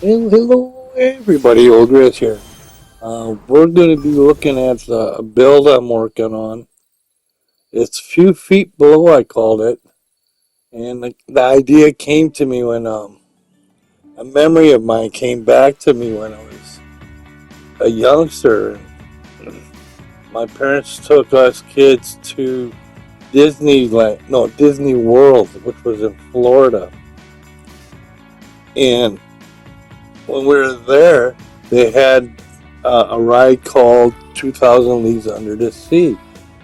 Hello, everybody. OelGrez here. We're going to be looking at the build I'm working on. It's a few feet below, I called it. And the idea came to me when a memory of mine came back to me when I was a youngster. My parents took us kids to Disney World, which was in Florida. And when we were there, they had a ride called 2,000 Leagues Under the Sea,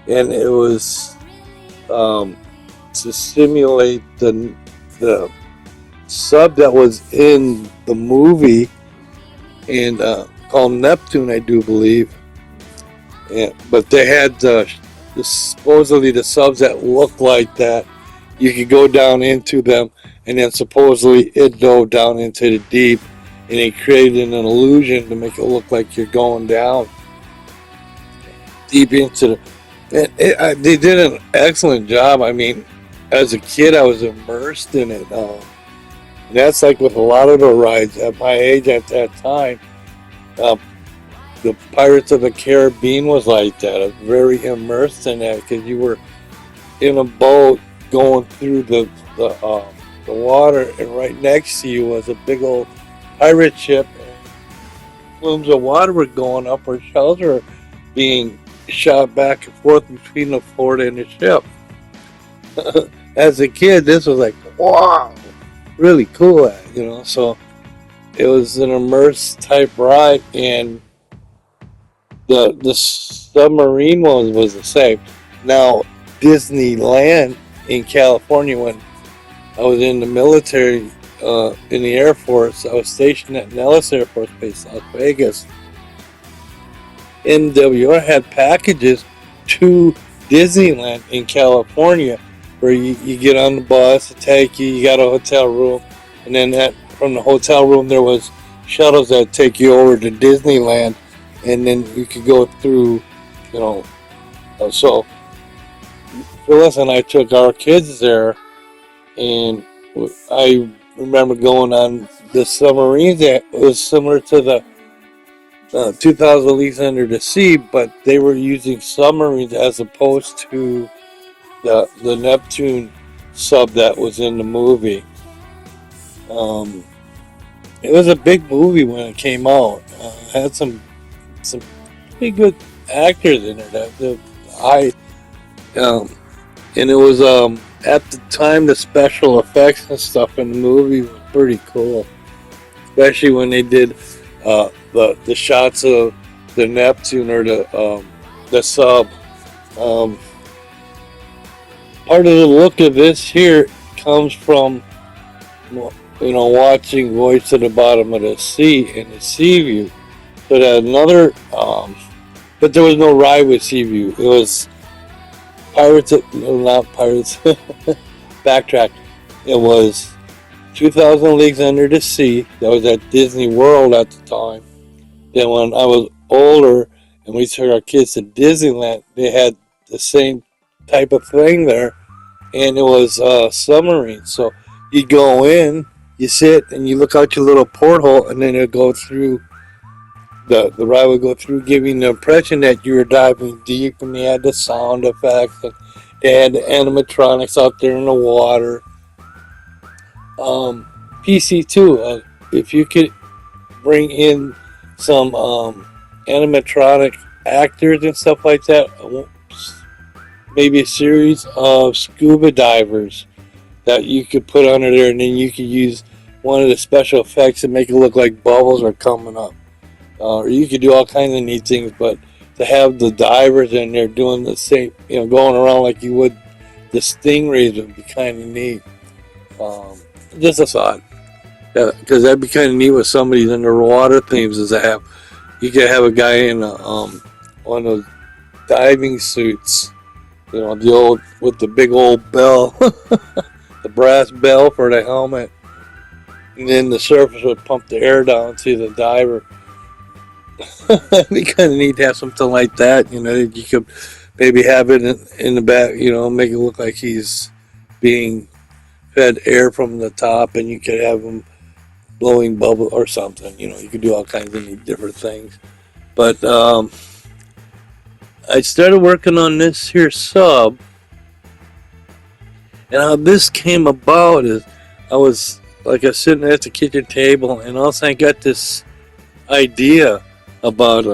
and it was to simulate the sub that was in the movie and called Neptune, I do believe. But they had supposedly the subs that looked like that. You could go down into them, and then supposedly it dove down into the deep, and it created an illusion to make it look like you're going down deep into the. They did an excellent job. I mean, as a kid, I was immersed in it. That's like with a lot of the rides at my age at that time. Uh, the Pirates of the Caribbean was like that. I was very immersed in that because you were in a boat going through the water, and right next to you was a big old pirate ship. And plumes of water were going up, or shells were being shot back and forth between the fort and the ship. As a kid, this was like, wow, really cool, So it was an immersed type ride, and the submarine one was the same. Now, Disneyland in California, when I was in the military, in the Air Force, I was stationed at Nellis Air Force Base, Las Vegas. NWR had packages to Disneyland in California where you get on the bus to take you, you got a hotel room, and then from the hotel room there was shuttles that take you over to Disneyland, and then you could go through, so Phyllis and I took our kids there, and I remember going on the submarines that was similar to the 2,000 Leagues Under the Sea, but they were using submarines as opposed to the Neptune sub that was in the movie. It was a big movie when it came out. Had some pretty good actors in it. And it was at the time the special effects and stuff in the movie was pretty cool, especially when they did the shots of the Neptune or the sub. Part of the look of this here comes from watching Voyage to the Bottom of the Sea and the sea view. So that another, but there was no ride with sea view. It was not Pirates. Backtrack. It was 2,000 Leagues Under the Sea. That was at Disney World at the time. Then when I was older and we took our kids to Disneyland, they had the same type of thing there, and it was submarine. So you go in, you sit, and you look out your little porthole, and then it go through. The ride would go through, giving the impression that you were diving deep, and they had the sound effects, and they had the animatronics out there in the water. PC2, if you could bring in some animatronic actors and stuff like that, maybe a series of scuba divers that you could put under there, and then you could use one of the special effects and make it look like bubbles are coming up. Or you could do all kinds of neat things, but to have the divers in there doing the same, going around like you would the stingrays would be kind of neat. Just a thought, because that'd be kind of neat with some of these underwater themes. Is to you could have a guy in one of those diving suits, the old with the big old bell, the brass bell for the helmet, and then the surface would pump the air down to the diver. It'd be kind of neat to have something like that. You could maybe have it in the back. Make it look like he's being fed air from the top, and you could have him, blowing bubble or something. You know, you could do all kinds of different things. But I started working on this here sub, and how this came about is I was sitting at the kitchen table, and all of a sudden I got this idea about,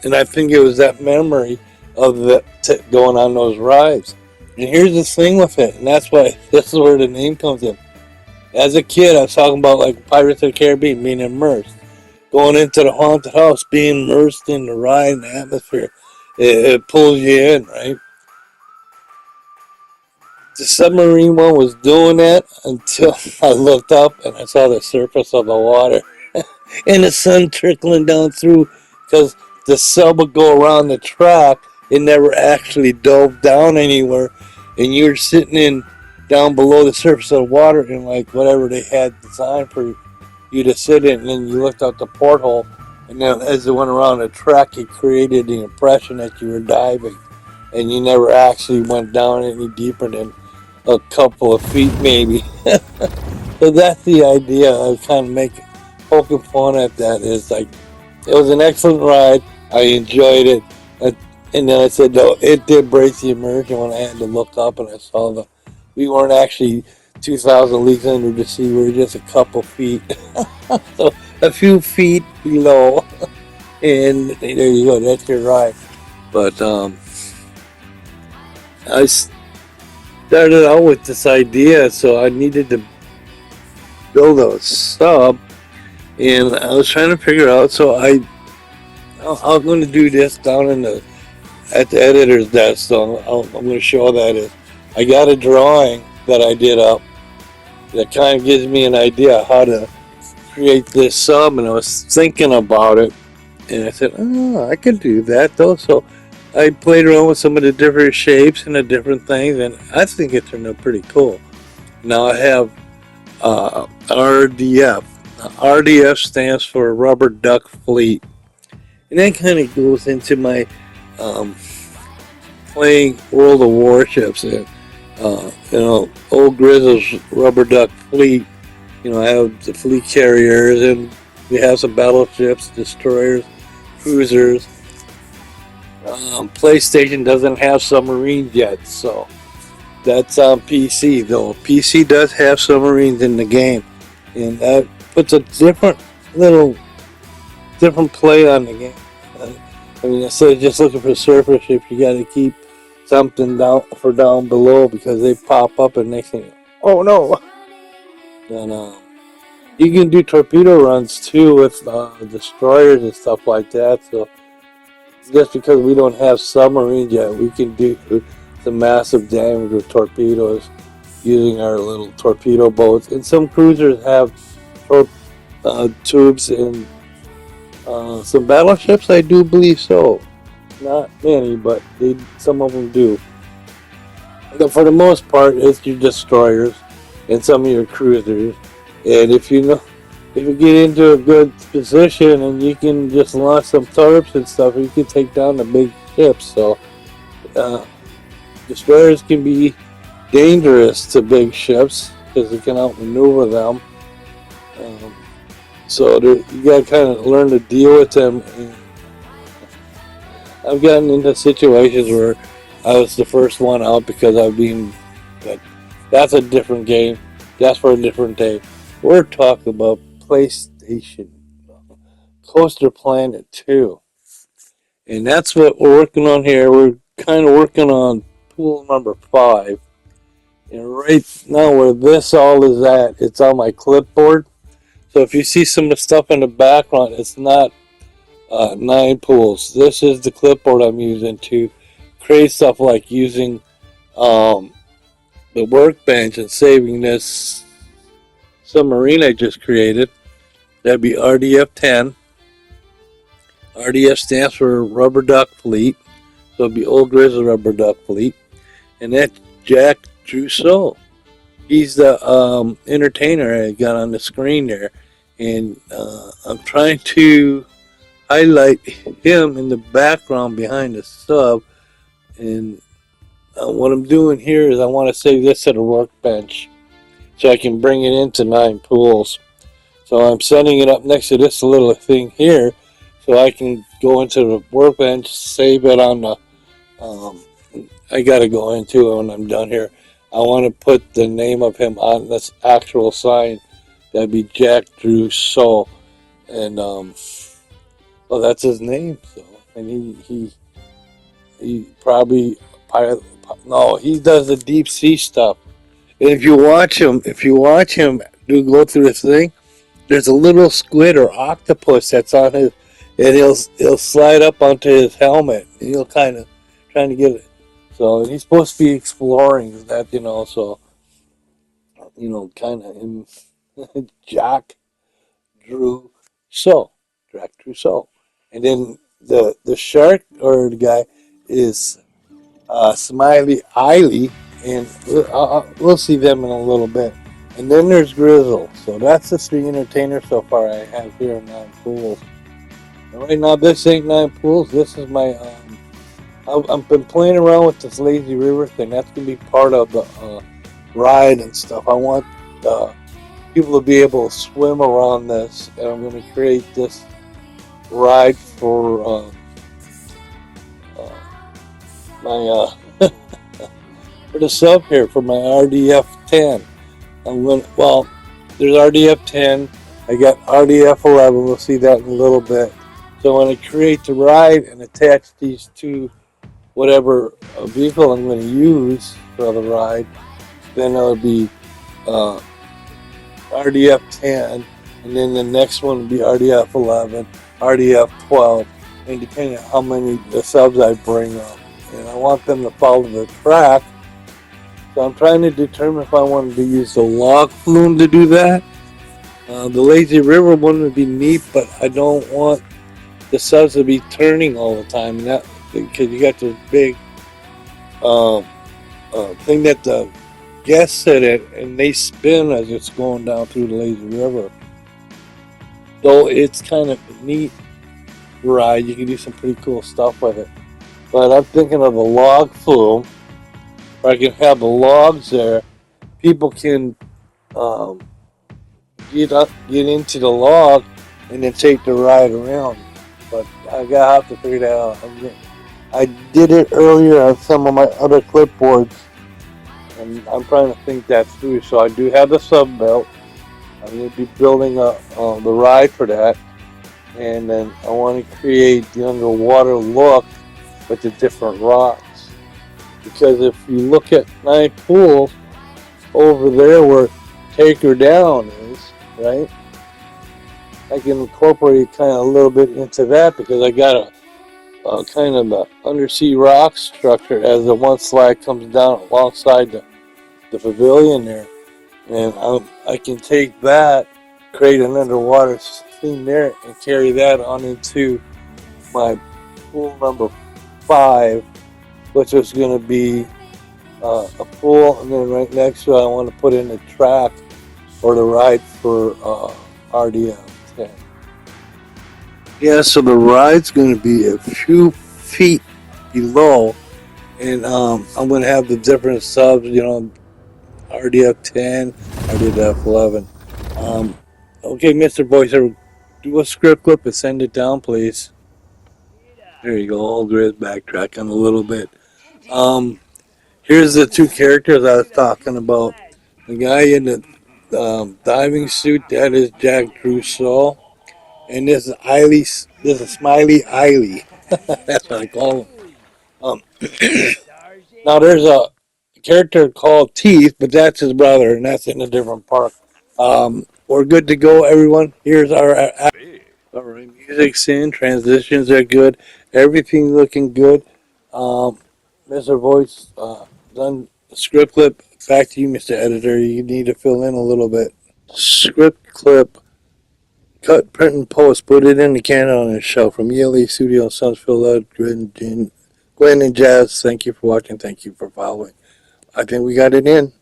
and I think it was that memory of going on those rides. And here's the thing with it, and that's why this is where the name comes in. As a kid, I was talking about like Pirates of the Caribbean, being immersed, going into the haunted house, being immersed in the ride and the atmosphere. It pulls you in, right? The submarine one was doing that until I looked up and I saw the surface of the water and the sun trickling down through, because the sub would go around the track. It never actually dove down anywhere, and you're sitting in down below the surface of the water in like whatever they had designed for you to sit in, and then you looked out the porthole, and then as it went around the track, it created the impression that you were diving, and you never actually went down any deeper than a couple of feet maybe. So that's the idea of kind of poking fun at that. Is like, it was an excellent ride. I enjoyed it. And then I said, no, it did break the immersion when I had to look up and I saw we weren't actually 2,000 leagues under the sea. We were just a couple feet. So a few feet below. And there you go. That's your ride. But I started out with this idea, so I needed to build a sub, and I was trying to figure out. So I'm going to do this down at the editor's desk. So I'm going to show that I got a drawing that I did up that kind of gives me an idea how to create this sub, and I was thinking about it, and I said, oh, I could do that though. So I played around with some of the different shapes and the different things, and I think it turned out pretty cool. Now I have RDF. RDF stands for Rubber Duck Fleet, and that kind of goes into my playing World of Warships. And OelGrez's Rubber Duck Fleet. I have the fleet carriers, and we have some battleships, destroyers, cruisers. PlayStation doesn't have submarines yet, so that's on PC though. PC does have submarines in the game, and that puts a different play on the game. Instead of just looking for surface ships, you got to keep something down below, because they pop up and they think, oh no. And you can do torpedo runs too with destroyers and stuff like that. So just because we don't have submarines yet, we can do some massive damage with torpedoes using our little torpedo boats. And some cruisers have tubes, and some battleships, I do believe so. Not many, but some of them do. But for the most part, it's your destroyers and some of your cruisers. And if you get into a good position and you can just launch some turrets and stuff, you can take down the big ships. So destroyers can be dangerous to big ships because they can outmaneuver them. So you gotta kind of learn to deal with them. And I've gotten into situations where I was the first one out because but that's a different game. That's for a different day. We're talking about PlayStation Coaster Planet 2. And that's what we're working on here. We're kind of working on pool number 5. And right now where this all is at, it's on my clipboard. So if you see some of the stuff in the background, it's not 9 pools. This is the clipboard I'm using to create stuff like using the workbench and saving this submarine I just created. That'd be RDF 10. RDF stands for Rubber Duck Fleet. So it'd be OelGrez Rubber Duck Fleet. And that's Jack Trousseau. He's the entertainer I got on the screen there. And I'm trying to highlight him in the background behind the sub. And what I'm doing here is I want to save this at a workbench so I can bring it into 9 pools. So I'm setting it up next to this little thing here, so I can go into the workbench, save it on the. Um, I gotta go into it when I'm done here. I want to put the name of him on this actual sign. That'd be Jack Drew Soul, and well, that's his name. So, and he probably no, he does the deep sea stuff. And if you watch him do go through this thing, there's a little squid or octopus that's on his, and he'll slide up onto his helmet, and he'll kind of trying to get it. So he's supposed to be exploring that, so kind of in Jack Drew Soul, Jack Drew Soul, and then the shark or the guy is Smiley Eiley, and we'll see them in a little bit. And then there's Grezzel. So that's the three entertainers so far I have here in 9 pools. And right now, this ain't 9 pools. This is my. I've been playing around with this lazy river thing. That's gonna be part of the ride and stuff. I want people to be able to swim around this, and I'm gonna create this ride for my for the sub here for my RDF 10. There's RDF 10. I got RDF 11. We'll see that in a little bit. So when I create the ride and attach these to whatever vehicle I'm going to use for the ride, then it'll be RDF 10, and then the next one will be RDF 11, RDF 12, and depending on how many the subs I bring up. And I want them to follow the track. So I'm trying to determine if I wanted to use the log flume to do that. The lazy river one would be neat, but I don't want the subs to be turning all the time. Because you got this big thing that the guests sit in, and they spin as it's going down through the lazy river. Though it's kind of a neat ride, you can do some pretty cool stuff with it. But I'm thinking of the log flume, where I can have the logs there. People can get into the log and then take the ride around. But I gotta have to figure that out. I did it earlier on some of my other clipboards, and I'm trying to think that through. So I do have the sub built. I'm going to be building the ride for that, and then I want to create the underwater look with the different rocks. Because if you look at 9 pools over there where Take Her Down is, right? I can incorporate kind of a little bit into that because I got a kind of the undersea rock structure as the one slide comes down alongside the pavilion there. And I can take that, create an underwater theme there, and carry that on into my pool number 5, which is going to be a pool, and then right next to it I want to put in a track or the ride for RDF 10. Yeah, so the ride's going to be a few feet below, and I'm going to have the different subs, RDF 10, RDF 11. Okay, Mr. Voiceover, do a script clip and send it down, please. There you go, OelGrez backtracking a little bit. Here's the 2 characters I was talking about. The guy in the diving suit, that is Jack Drew Soul. And this is Smiley Eiley. That's what I call him. Now there's a character called Teeth, but that's his brother, and that's in a different park. We're good to go, everyone. Here's our music's in, transitions are good, everything looking good. Mr. Voice, done script clip. Back to you, Mr. Editor. You need to fill in a little bit. Script clip. Cut, print, and post. Put it in the canon on the show. From ELAstudio N Sons Phyled, Gwinn, and Jazz. Thank you for watching. Thank you for following. I think we got it in.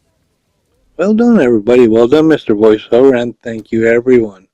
Well done, everybody. Well done, Mr. Voiceover, and thank you, everyone.